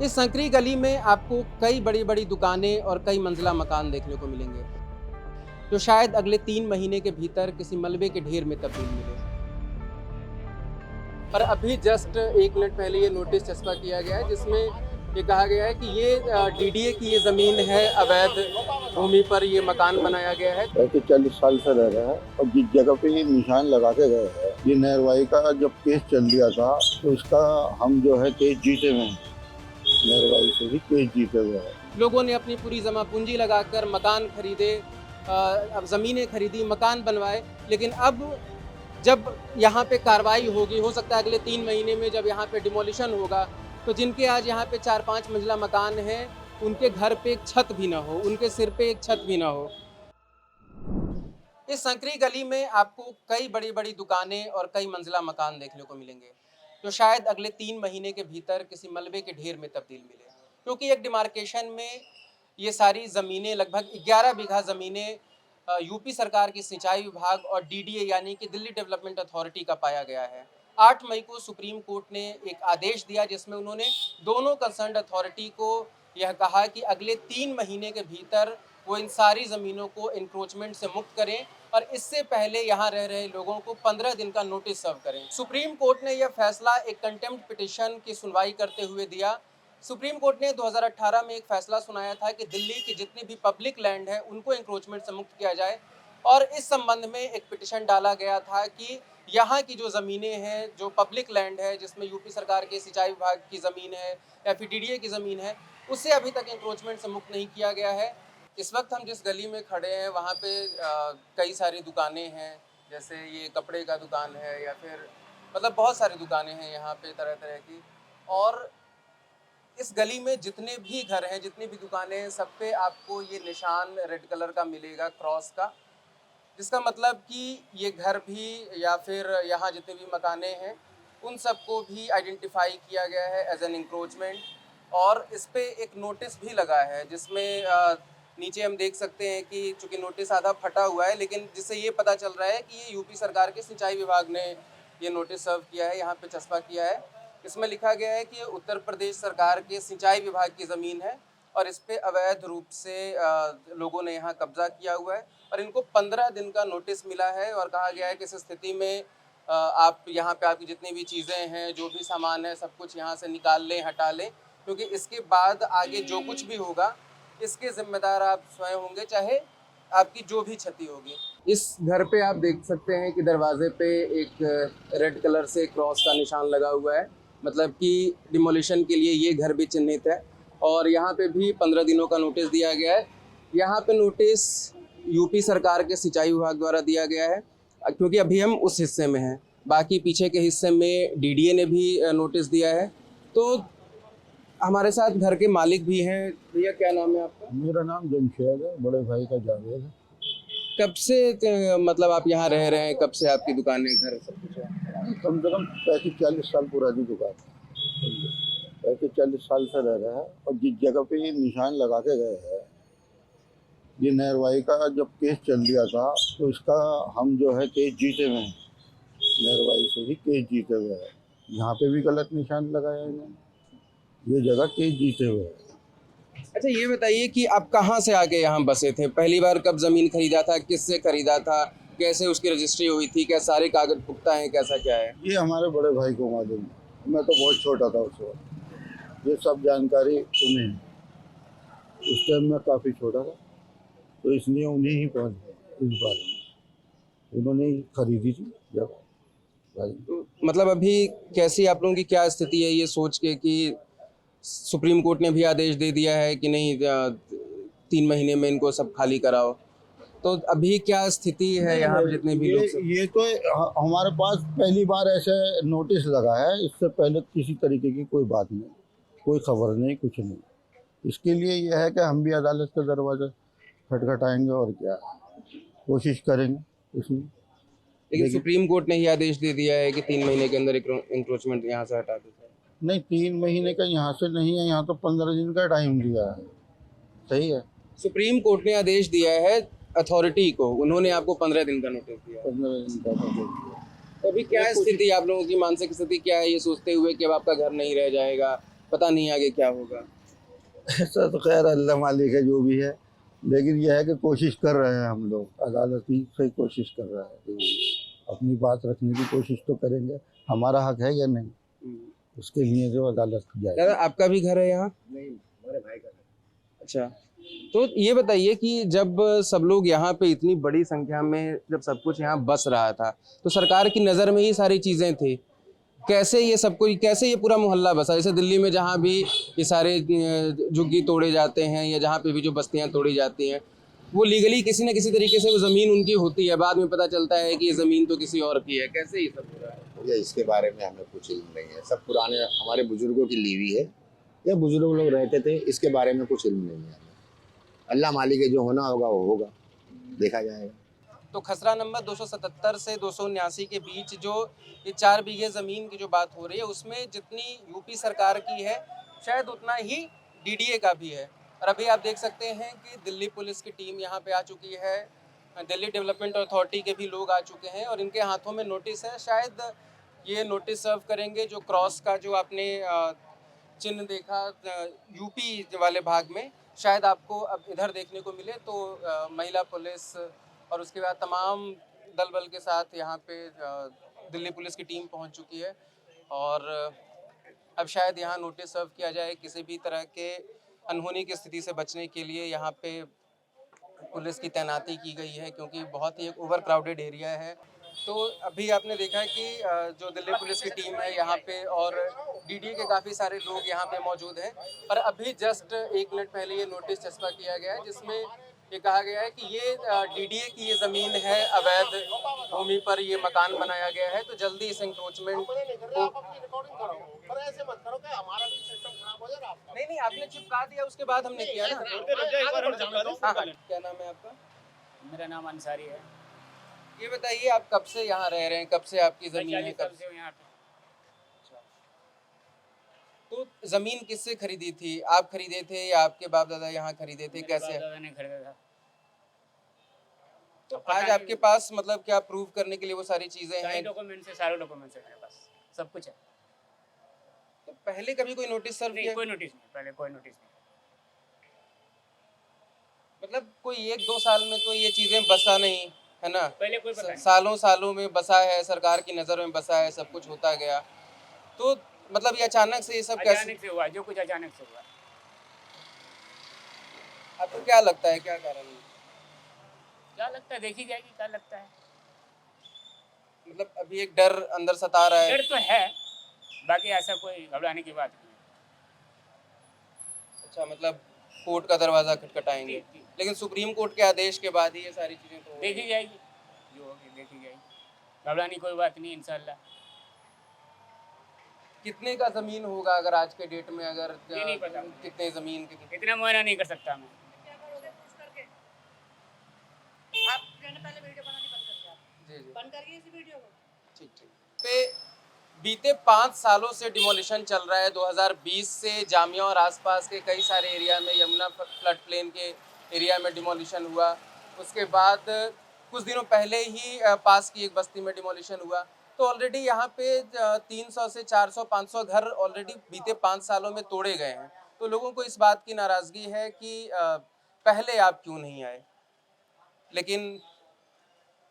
इस संकरी गली में आपको कई बड़ी-बड़ी दुकानें और कई मंजिला मकान देखने को मिलेंगे, जो शायद अगले 3 महीने के भीतर किसी मलबे के ढेर में तब्दील मिले। पर अभी जस्ट 1 मिनट पहले ये नोटिस चस्पा किया गया है, जिसमें ये कहा गया है कि ये डीडीए की ये ज़मीन है, अवैध भूमि पर ये मकान बनाया गया है। 40 साल से रह रहे हैं और जिस जगह पे ये निशान लगा के गए हैं, ये नहरवाई का जब केस चल दिया था तो इसका हम जो है केस जीते हुए हैं, नहरवाई से भी केस जीते हुए हैं। लोगों ने अपनी पूरी जमा पूंजी लगाकर मकान खरीदे, अब ज़मीनें खरीदी, मकान बनवाए, लेकिन अब जब यहाँ पे कार्रवाई होगी, हो सकता है अगले 3 महीने में जब यहाँ पे डिमोलिशन होगा, तो जिनके आज यहाँ पे 4-5 मंजिला मकान हैं, उनके घर पे एक छत भी ना हो, उनके सिर पे एक छत भी ना हो। इस संकरी गली में आपको कई बड़ी-बड़ी दुकानें और कई मंजिला मकान देखने को मिलेंगे, जो शायद अगले 3 महीने के भीतर किसी मलबे के ढेर में तब्दील मिले। क्योंकि एक डिमार्केशन में ये सारी ज़मीनें, लगभग 11 बीघा ज़मीनें यूपी सरकार की सिंचाई विभाग और डीडीए यानी कि दिल्ली डेवलपमेंट अथॉरिटी का पाया गया है। 8 मई को सुप्रीम कोर्ट ने एक आदेश दिया, जिसमें उन्होंने दोनों कंसर्न्ड अथॉरिटी को यह कहा कि अगले 3 महीने के भीतर वो इन सारी ज़मीनों को इंक्रोचमेंट से मुक्त करें और इससे पहले यहाँ रह रहे लोगों को 15 दिन का नोटिस सर्व करें। सुप्रीम कोर्ट ने यह फैसला एक कंटेम्प्ट पिटिशन की सुनवाई करते हुए दिया। सुप्रीम कोर्ट ने 2018 में एक फैसला सुनाया था कि दिल्ली की जितनी भी पब्लिक लैंड है उनको इंक्रोचमेंट से मुक्त किया जाए, और इस संबंध में एक पिटिशन डाला गया था कि यहाँ की जो ज़मीनें हैं, जो पब्लिक लैंड है, जिसमें यूपी सरकार के सिंचाई विभाग की ज़मीन है या फिर डीडीए की ज़मीन है, उसे अभी तक इंक्रोचमेंट से मुक्त नहीं किया गया है। इस वक्त हम जिस गली में खड़े हैं वहाँ पे कई सारी दुकानें हैं, जैसे ये कपड़े का दुकान है या फिर मतलब बहुत सारी दुकानें हैं यहाँ पे तरह तरह की। और इस गली में जितने भी घर हैं, जितनी भी दुकानें हैं, सब पे आपको ये निशान रेड कलर का मिलेगा, क्रॉस का, जिसका मतलब कि ये घर भी या फिर यहाँ जितने भी मकानें हैं उन सबको भी आइडेंटिफाई किया गया है एज एन इंक्रोचमेंट। और इस पे एक नोटिस भी लगा है, जिसमें नीचे हम देख सकते हैं कि चूँकि नोटिस आधा फटा हुआ है, लेकिन जिससे ये पता चल रहा है कि ये यूपी सरकार के सिंचाई विभाग ने ये नोटिस सर्व किया है, यहाँ पे चस्पा किया है। इसमें लिखा गया है कि ये उत्तर प्रदेश सरकार के सिंचाई विभाग की ज़मीन है और इस पे अवैध रूप से लोगों ने यहाँ कब्जा किया हुआ है और इनको 15 दिन का नोटिस मिला है। और कहा गया है कि इस स्थिति में आप यहाँ पे आपकी जितनी भी चीज़ें हैं, जो भी सामान है, सब कुछ यहाँ से निकाल लें, हटा लें, क्योंकि इसके बाद आगे जो कुछ भी होगा इसके जिम्मेदार आप स्वयं होंगे, चाहे आपकी जो भी क्षति होगी। इस घर पे आप देख सकते हैं कि दरवाजे पे एक रेड कलर से क्रॉस का निशान लगा हुआ है, मतलब कि डिमोलिशन के लिए ये घर भी चिन्हित है। और यहाँ पे भी 15 दिनों का नोटिस दिया गया है। यहाँ पे नोटिस यूपी सरकार के सिंचाई विभाग द्वारा दिया गया है, क्योंकि अभी हम उस हिस्से में हैं। बाकी पीछे के हिस्से में डीडीए ने भी नोटिस दिया है। तो हमारे साथ घर के मालिक भी हैं। भैया, क्या नाम है आपका? मेरा नाम जमशेद है, बड़े भाई का जावेद है। कब से मतलब आप यहाँ रह रहे हैं? कब से आपकी दुकानें, घर सब कुछ है? कम से कम 35-40 साल पुरानी दुकान है। 35-40 साल से रह रहे हैं और जिस जगह पे ये निशान लगा के गए हैं, ये नहरवाई का जब केस चल दिया था तो इसका हम जो है केस जीते हुए हैं, नहरवाई से भी केस जीते हुए हैं। यहाँ पे भी गलत निशान लगाया इन्होंने, ये जगह केस जीते हुए है। अच्छा, ये बताइए कि आप कहाँ से आके यहाँ बसे थे? पहली बार कब ज़मीन खरीदा था? किससे खरीदा था? कैसे उसकी रजिस्ट्री हुई थी? क्या सारे कागज पुख्ता हैं? कैसा क्या है? ये हमारे बड़े भाई को मालूम है, मैं तो बहुत छोटा था उस वक्त। ये सब जानकारी उन्हें है। उस टाइम मैं काफ़ी छोटा था, तो इसलिए उन्हें ही पहुँच गया इस बारे में। उन्होंने ही खरीदी थी जब भाई। तो मतलब अभी कैसी आप लोगों की क्या स्थिति है, ये सोच के कि सुप्रीम कोर्ट ने भी आदेश दे दिया है कि नहीं 3 महीने में इनको सब खाली कराओ, तो अभी क्या स्थिति है यहाँ पे जितने भी लोग ये तो हमारे पास पहली बार ऐसे नोटिस लगा है। इससे पहले किसी तरीके की कोई बात नहीं, कोई खबर नहीं, कुछ नहीं। इसके लिए यह है कि हम भी अदालत का दरवाज़ा खटखटाएंगे और क्या कोशिश करेंगे इसमें। लेकिन सुप्रीम कोर्ट ने ही आदेश दे दिया है कि 3 महीने के अंदर इंक्रोचमेंट यहाँ से हटा दो। नहीं, 3 महीने का यहाँ से नहीं है, यहाँ तो 15 दिन का टाइम दिया है। सही है, सुप्रीम कोर्ट ने आदेश दिया है अथॉरिटी को, उन्होंने आपको 15 दिन का नोटिस दिया। 15 दिन का नोटिस दिया। तो अभी क्या स्थिति, आप लोगों की मानसिक स्थिति क्या है, ये सोचते हुए कि अब आपका घर नहीं रह जाएगा, पता नहीं आगे क्या होगा। ऐसा तो खैर अल्लाह मालिक है जो भी है, लेकिन यह है कि कोशिश कर रहे हैं हम लोग, अदालत ही से कोशिश कर रहा है कि अपनी बात रखने की कोशिश तो करेंगे, हमारा हक है या नहीं, उसके लिए जो अदालत जाए। दादा आपका भी घर है यहाँ? नहीं, हमारे भाई का है। अच्छा, तो ये बताइए कि जब सब लोग यहाँ पे इतनी बड़ी संख्या में जब सब कुछ यहाँ बस रहा था, तो सरकार की नज़र में ही सारी चीज़ें थी, कैसे ये सब कुछ, कैसे ये पूरा मोहल्ला बसा? जैसे दिल्ली में जहाँ भी ये सारे झुग्गी तोड़े जाते हैं या जहाँ पे भी जो बस्तियाँ तोड़ी जाती हैं, वो लीगली किसी न किसी तरीके से वो ज़मीन उनकी होती है, बाद में पता चलता है कि ये ज़मीन तो किसी और की है, कैसे ये सब हो रहा है? या इसके बारे में हमें कुछ इल्म नहीं है, सब पुराने हमारे बुजुर्गों की ली हुई है, या बुजुर्ग लोग रहते थे, इसके बारे में कुछ इल्म नहीं है हमें। अल्लाह मालिक है, जो होना होगा वो होगा, देखा जाएगा। तो खसरा नंबर 277 से 279 के बीच जो ये 4 बीघे ज़मीन की जो बात हो रही है, उसमें जितनी यूपी सरकार की है, शायद उतना ही डीडीए का भी है। और अभी आप देख सकते हैं कि दिल्ली पुलिस की टीम यहाँ पे आ चुकी है, दिल्ली डेवलपमेंट अथॉरिटी के भी लोग आ चुके हैं और इनके हाथों में नोटिस है। शायद ये नोटिस सर्व करेंगे, जो क्रॉस का जो आपने चिन्ह देखा यूपी वाले भाग में, शायद आपको अब इधर देखने को मिले। तो महिला पुलिस और उसके बाद तमाम दल बल के साथ यहाँ पे दिल्ली पुलिस की टीम पहुँच चुकी है और अब शायद यहाँ नोटिस सर्व किया जाए। किसी भी तरह के अनहोनी की स्थिति से बचने के लिए यहाँ पे पुलिस की तैनाती की गई है, क्योंकि बहुत ही एक ओवर क्राउडेड एरिया है। तो अभी आपने देखा है कि जो दिल्ली पुलिस की टीम है यहाँ पे और डीडीए के काफ़ी सारे लोग यहाँ पे मौजूद हैं। और अभी जस्ट 1 मिनट पहले ये नोटिस चस्पा किया गया है, जिसमें ये कहा गया है कि ये डीडीए की ये ज़मीन है, अवैध भूमि पर ये मकान बनाया गया है, तो जल्दी इस इंक्रोचमेंट को नहीं नहीं आपने चिपका दिया, उसके बाद हमने किया ना। हाँ हाँ, क्या नाम है आपका? मेरा नाम अंसारी है। ये बताइए आप कब से यहाँ रह रहे हैं, कब से आपकी ज़मीन है? 40 कब साल से हूँ यहाँ पे। तो ज़मीन किससे खरीदी थी? आप खरीदे थे या आपके बाप दादा यहाँ खरीदे थे, मेरे कैसे? बाप दादा ने खरीदा था। तो पता आज नहीं- आपके पास मतलब क्या प्रूव करने के लिए वो सारी चीज़ें सारे हैं? डॉक्यूमेंट्स है, सारे डॉक्यूमेंट्स है मेरे पास, सब कुछ है। तो पहले कभी कोई नोटिस सर्व नहीं, किया? कोई नोटिस नहीं, पहले कोई नोटिस नहीं। मतलब कोई 1-2 साल में तो ये चीज़ें बसा नहीं, है ना? पहले कोई पता नहीं। सालों सालों में बसा है, सरकार की नज़र में बसा है, सब कुछ होता गया। तो मतलब ये अचानक से ये सब कैसे? अचानक से हुआ, जो कुछ अचानक से हुआ। आपको क्या लगता है, क्या कारण है? क्या लगता है, देखी जाएगी क्या लगता है। मतलब अभी एक डर अंदर सता रहा है। डर तो है, बाकी ऐसा कोई घबराने की बात नहीं है। अच्छा, मतलब कोर्ट का दरवाज़ा खटखटाएंगे, जी, जी। लेकिन सुप्रीम कोर्ट के आदेश के बाद ही ये सारी चीज़ें तो देखी जाएगी, जो होगी देखी जाएगी, घबराने की कोई बात नहीं, इंशाल्लाह। कितने का ज़मीन होगा अगर आज के डेट में, अगर ये नहीं पता। कितने ज़मीन कितने? इतना मुआयना नहीं कर सकता मैं। आप पहले वीडियो बनानी बंद कर दिया, जी जी, बंद करिए इस वीडियो को। ठीक ठीक। पे बीते 5 सालों से डिमोलिशन चल रहा है। 2020 से जामिया और आसपास के कई सारे एरिया में, यमुना फ्लड प्लेन के एरिया में डिमोलिशन हुआ। उसके बाद कुछ दिनों पहले ही पास की एक बस्ती में डिमोलिशन हुआ। तो ऑलरेडी यहाँ पे 300 से 400 500 घर ऑलरेडी बीते 5 सालों में तोड़े गए हैं। तो लोगों को इस बात की नाराज़गी है कि पहले आप क्यों नहीं आए। लेकिन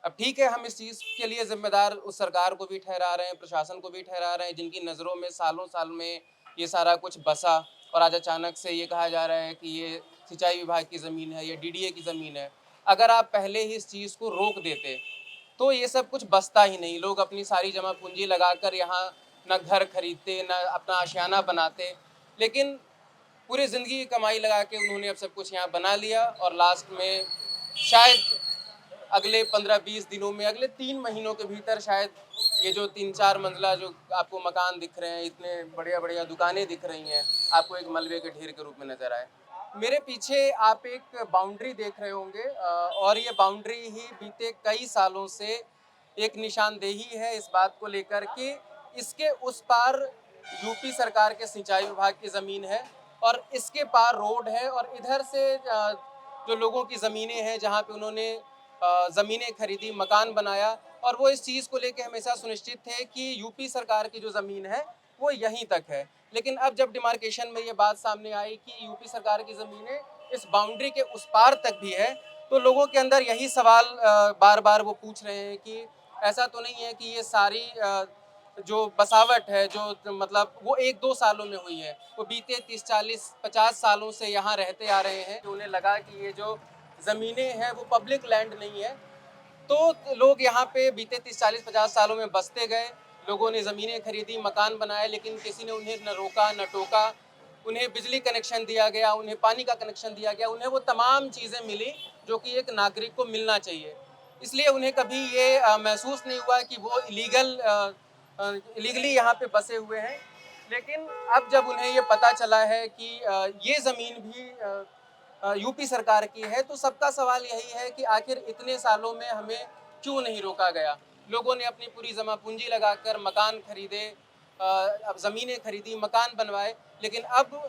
अब ठीक है, हम इस चीज़ के लिए जिम्मेदार उस सरकार को भी ठहरा रहे हैं, प्रशासन को भी ठहरा रहे हैं, जिनकी नज़रों में सालों साल में ये सारा कुछ बसा और आज अचानक से ये कहा जा रहा है कि ये सिंचाई विभाग की ज़मीन है, ये डीडीए की ज़मीन है। अगर आप पहले ही इस चीज़ को रोक देते तो ये सब कुछ बसता ही नहीं। लोग अपनी सारी जमा पूंजी लगाकर यहाँ ना घर खरीदते, ना अपना आशियाना बनाते, लेकिन पूरी ज़िंदगी की कमाई लगा के उन्होंने अब सब कुछ यहाँ बना लिया और लास्ट में शायद अगले 15-20 दिनों में, अगले 3 महीनों के भीतर शायद ये जो 3-4 मंजिला जो आपको मकान दिख रहे हैं, इतने बढ़िया बढ़िया दुकानें दिख रही हैं, आपको एक मलबे के ढेर के रूप में नज़र आए। मेरे पीछे आप एक बाउंड्री देख रहे होंगे और ये बाउंड्री ही बीते कई सालों से एक निशानदेही है इस बात को लेकर कि इसके उस पार यूपी सरकार के सिंचाई विभाग की ज़मीन है और इसके पार रोड है और इधर से जो लोगों की ज़मीनें हैं जहाँ पे उन्होंने ज़मीनें खरीदी, मकान बनाया और वो इस चीज़ को लेके हमेशा सुनिश्चित थे कि यूपी सरकार की जो ज़मीन है वो यहीं तक है। लेकिन अब जब डिमार्केशन में ये बात सामने आई कि यूपी सरकार की ज़मीनें इस बाउंड्री के उस पार तक भी है, तो लोगों के अंदर यही सवाल बार बार वो पूछ रहे हैं कि ऐसा तो नहीं है कि ये सारी जो बसावट है, जो मतलब वो 1-2 सालों में हुई है, वो बीते 30, 40, 50 सालों से यहाँ रहते आ रहे हैं। उन्हें लगा कि ये जो ज़मीनें हैं वो पब्लिक लैंड नहीं है, तो लोग यहाँ पे बीते 30, 40, 50 सालों में बसते गए। लोगों ने ज़मीनें खरीदी, मकान बनाए, लेकिन किसी ने उन्हें न रोका न टोका। उन्हें बिजली कनेक्शन दिया गया, उन्हें पानी का कनेक्शन दिया गया, उन्हें वो तमाम चीज़ें मिली जो कि एक नागरिक को मिलना चाहिए। इसलिए उन्हें कभी ये महसूस नहीं हुआ कि वो इलीगली यहाँ पे बसे हुए हैं। लेकिन अब जब उन्हें ये पता चला है कि ये ज़मीन भी यूपी सरकार की है, तो सबका सवाल यही है कि आखिर इतने सालों में हमें क्यों नहीं रोका गया। लोगों ने अपनी पूरी जमा पूंजी लगाकर मकान खरीदे, अब ज़मीनें खरीदी, मकान बनवाए, लेकिन अब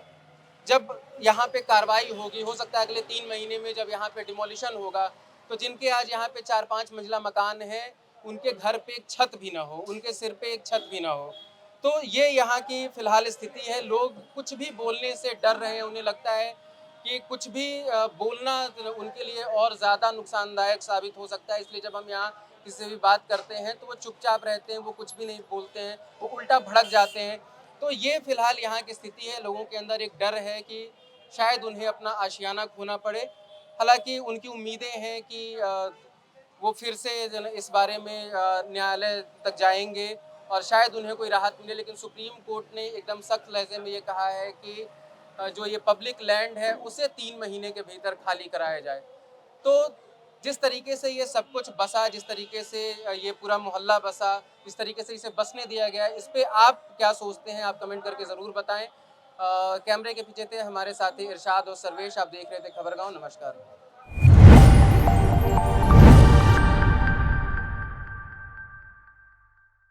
जब यहाँ पे कार्रवाई होगी, हो सकता है अगले 3 महीने में जब यहाँ पे डिमोलिशन होगा, तो जिनके आज यहाँ पे 4-5 मंजिला मकान है, उनके घर पे एक छत भी ना हो, उनके सिर पे एक छत भी ना हो। तो ये यहाँ की फ़िलहाल स्थिति है। लोग कुछ भी बोलने से डर रहे हैं, उन्हें लगता है कि कुछ भी बोलना उनके लिए और ज़्यादा नुकसानदायक साबित हो सकता है। इसलिए जब हम यहाँ किसी से भी बात करते हैं, तो वो चुपचाप रहते हैं, वो कुछ भी नहीं बोलते हैं, वो उल्टा भड़क जाते हैं। तो ये फ़िलहाल यहाँ की स्थिति है। लोगों के अंदर एक डर है कि शायद उन्हें अपना आशियाना खोना पड़े। हालाँकि उनकी उम्मीदें हैं कि वो फिर से जो है ना इस बारे में न्यायालय तक जाएँगे और शायद उन्हें कोई राहत मिले। लेकिन सुप्रीम कोर्ट ने एकदम सख्त लहज़े में ये कहा है कि जो ये पब्लिक लैंड है, उसे 3 महीने के भीतर खाली कराया जाए। तो जिस तरीके से ये सब कुछ बसा, जिस तरीके से ये पूरा मोहल्ला बसा, जिस तरीके से इसे बसने दिया गया है, इस पे आप क्या सोचते हैं? आप कमेंट करके ज़रूर बताएँ। कैमरे के पीछे थे हमारे साथी इरशाद और सर्वेश। आप देख रहे थे खबरगाँव। नमस्कार।